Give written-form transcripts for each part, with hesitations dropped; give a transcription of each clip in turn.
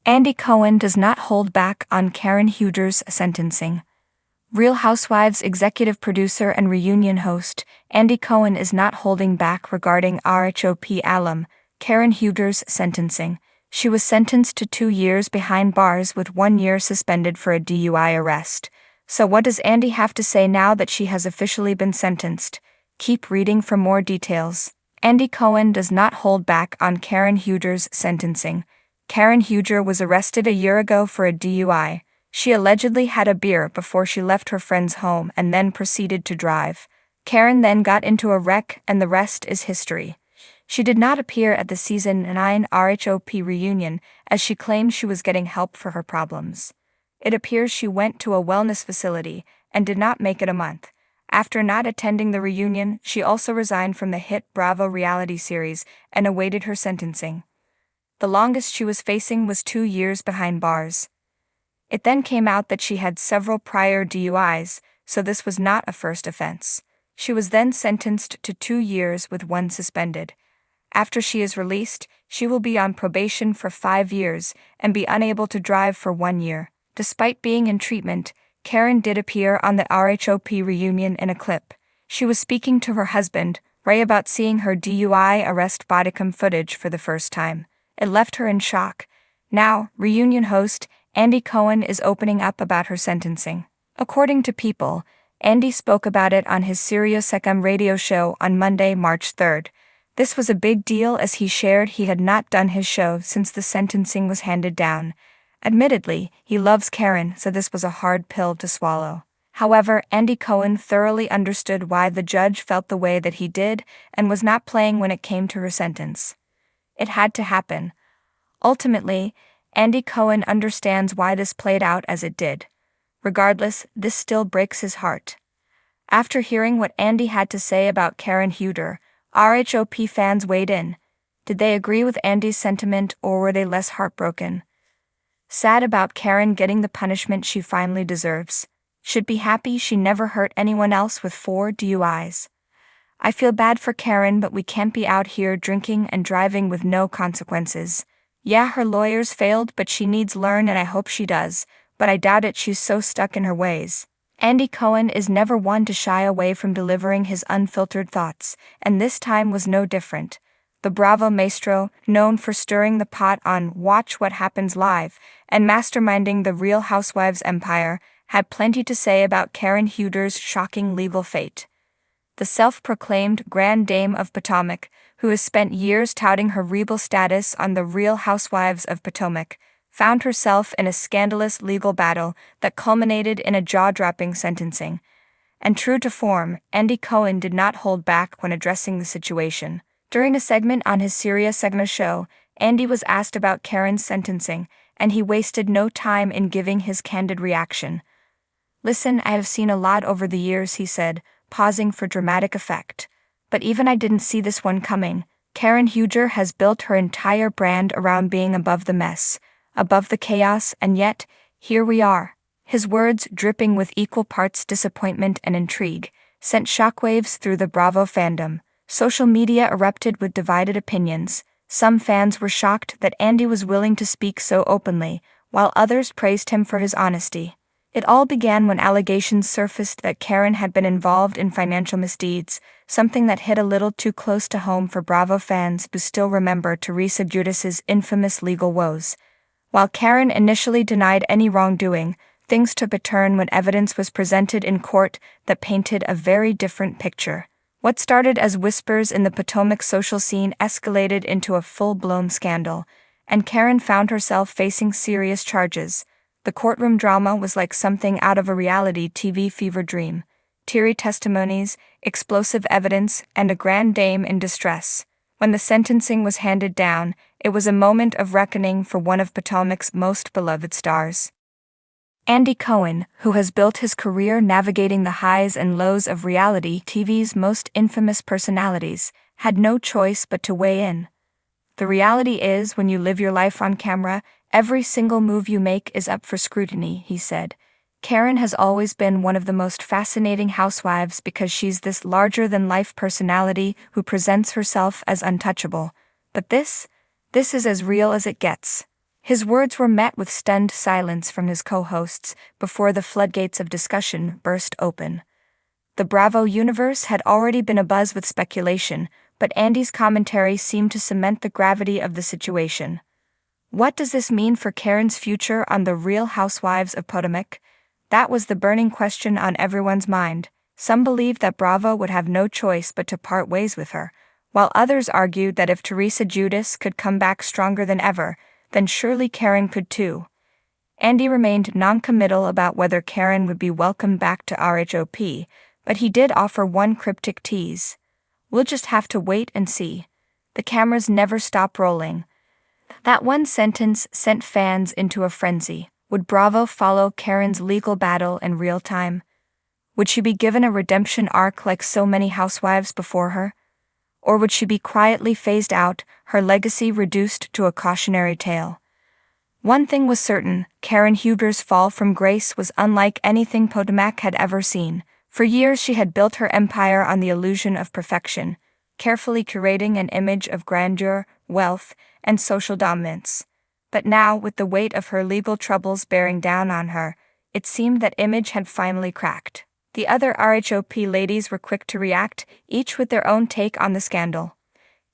Andy Cohen does not hold back on Karen Huger's sentencing. Real Housewives executive producer and reunion host, Andy Cohen is not holding back regarding RHOP alum, Karen Huger's sentencing. She was sentenced to 2 years behind bars with 1 year suspended for a DUI arrest. So what does Andy have to say now that she has officially been sentenced? Keep reading for more details. Andy Cohen does not hold back on Karen Huger's sentencing. Karen Huger was arrested a year ago for a DUI. She allegedly had a beer before she left her friend's home and then proceeded to drive. Karen then got into a wreck and the rest is history. She did not appear at the season 9 RHOP reunion as she claimed she was getting help for her problems. It appears she went to a wellness facility and did not make it a month. After not attending the reunion, she also resigned from the hit Bravo reality series and awaited her sentencing. The longest she was facing was 2 years behind bars. It then came out that she had several prior DUIs, so this was not a first offense. She was then sentenced to 2 years with 1 suspended. After she is released, she will be on probation for 5 years and be unable to drive for 1 year. Despite being in treatment, Karen did appear on the RHOP reunion in a clip. She was speaking to her husband, Ray, about seeing her DUI arrest bodycam footage for the first time. It left her in shock. Now, reunion host Andy Cohen is opening up about her sentencing. According to People, Andy spoke about it on his SiriusXM radio show on Monday, March 3rd. This was a big deal as he shared he had not done his show since the sentencing was handed down. Admittedly, he loves Karen, so this was a hard pill to swallow. However, Andy Cohen thoroughly understood why the judge felt the way that he did and was not playing when it came to her sentence. It had to happen. Ultimately, Andy Cohen understands why this played out as it did. Regardless, this still breaks his heart. After hearing what Andy had to say about Karen Huger, RHOP fans weighed in. Did they agree with Andy's sentiment or were they less heartbroken? Sad about Karen getting the punishment she finally deserves. Should be happy she never hurt anyone else with 4 DUIs. I feel bad for Karen, but we can't be out here drinking and driving with no consequences. Yeah, her lawyers failed, but she needs learn and I hope she does, but I doubt it, she's so stuck in her ways. Andy Cohen is never one to shy away from delivering his unfiltered thoughts, and this time was no different. The Bravo maestro, known for stirring the pot on Watch What Happens Live and masterminding the Real Housewives empire, had plenty to say about Karen Huger's shocking legal fate. The self-proclaimed Grand Dame of Potomac, who has spent years touting her rebel status on the Real Housewives of Potomac, found herself in a scandalous legal battle that culminated in a jaw-dropping sentencing. And true to form, Andy Cohen did not hold back when addressing the situation. During a segment on his SiriusXM show, Andy was asked about Karen's sentencing, and he wasted no time in giving his candid reaction. "Listen, I have seen a lot over the years," he said, pausing for dramatic effect. "But even I didn't see this one coming. Karen Huger has built her entire brand around being above the mess, above the chaos, and yet, here we are." His words, dripping with equal parts disappointment and intrigue, sent shockwaves through the Bravo fandom. Social media erupted with divided opinions. Some fans were shocked that Andy was willing to speak so openly, while others praised him for his honesty. It all began when allegations surfaced that Karen had been involved in financial misdeeds, something that hit a little too close to home for Bravo fans who still remember Teresa Giudice's infamous legal woes. While Karen initially denied any wrongdoing, things took a turn when evidence was presented in court that painted a very different picture. What started as whispers in the Potomac social scene escalated into a full-blown scandal, and Karen found herself facing serious charges. The courtroom drama was like something out of a reality TV fever dream. Teary testimonies, explosive evidence, and a grand dame in distress. When the sentencing was handed down, it was a moment of reckoning for one of Potomac's most beloved stars. Andy Cohen, who has built his career navigating the highs and lows of reality TV's most infamous personalities, had no choice but to weigh in. "The reality is, when you live your life on camera, every single move you make is up for scrutiny," he said. "Karen has always been one of the most fascinating housewives because she's this larger-than-life personality who presents herself as untouchable. But this is as real as it gets. His words were met with stunned silence from his co-hosts before the floodgates of discussion burst open. The Bravo universe had already been abuzz with speculation, but Andy's commentary seemed to cement the gravity of the situation. What does this mean for Karen's future on The Real Housewives of Potomac? That was the burning question on everyone's mind. Some believed that Bravo would have no choice but to part ways with her, while others argued that if Teresa Giudice could come back stronger than ever, then surely Karen could too. Andy remained non-committal about whether Karen would be welcomed back to RHOP, but he did offer one cryptic tease. "We'll just have to wait and see. The cameras never stop rolling." That one sentence sent fans into a frenzy. Would Bravo follow Karen's legal battle in real time? Would she be given a redemption arc like so many housewives before her? Or would she be quietly phased out, her legacy reduced to a cautionary tale? One thing was certain, Karen Huger's fall from grace was unlike anything Potomac had ever seen. For years she had built her empire on the illusion of perfection, carefully curating an image of grandeur, wealth, and social dominance. But now, with the weight of her legal troubles bearing down on her, it seemed that image had finally cracked. The other RHOP ladies were quick to react, each with their own take on the scandal.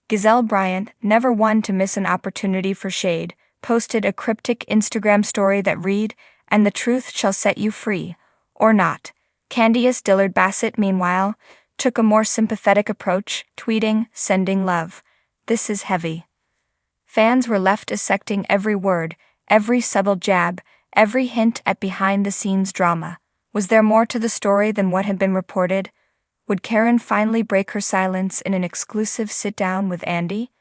Gizelle Bryant, never one to miss an opportunity for shade, posted a cryptic Instagram story that read, "And the truth shall set you free, or not." Candiace Dillard Bassett, meanwhile, took a more sympathetic approach, tweeting, "Sending love. This is heavy." Fans were left dissecting every word, every subtle jab, every hint at behind-the-scenes drama. Was there more to the story than what had been reported? Would Karen finally break her silence in an exclusive sit-down with Andy?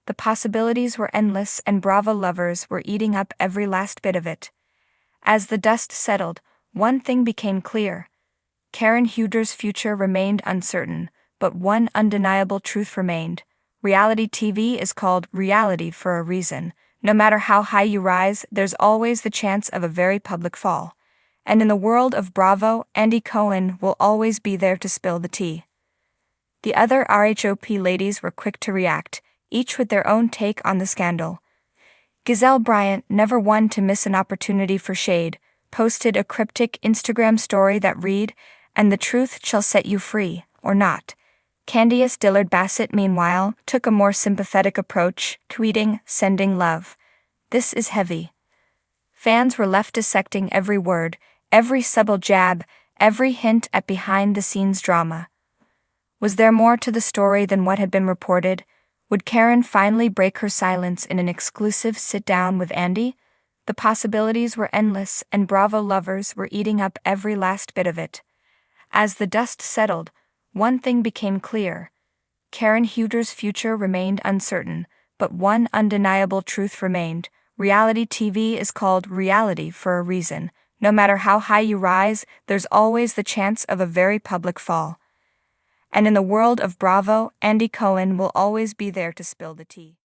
The possibilities were endless, and Bravo lovers were eating up every last bit of it. As the dust settled, one thing became clear. Karen Huger's future remained uncertain, but one undeniable truth remained. Reality TV is called reality for a reason. No matter how high you rise, there's always the chance of a very public fall. And in the world of Bravo, Andy Cohen will always be there to spill the tea. The other RHOP ladies were quick to react, each with their own take on the scandal. Gizelle Bryant, never one to miss an opportunity for shade, posted a cryptic Instagram story that read, "And the truth shall set you free, or not." Candiace Dillard Bassett, meanwhile, took a more sympathetic approach, tweeting, "Sending love. This is heavy." Fans were left dissecting every word, every subtle jab, every hint at behind-the-scenes drama. Was there more to the story than what had been reported? Would Karen finally break her silence in an exclusive sit-down with Andy? The possibilities were endless, and Bravo lovers were eating up every last bit of it. As the dust settled, one thing became clear. Karen Huger's future remained uncertain, but one undeniable truth remained. Reality TV is called reality for a reason. No matter how high you rise, there's always the chance of a very public fall. And in the world of Bravo, Andy Cohen will always be there to spill the tea.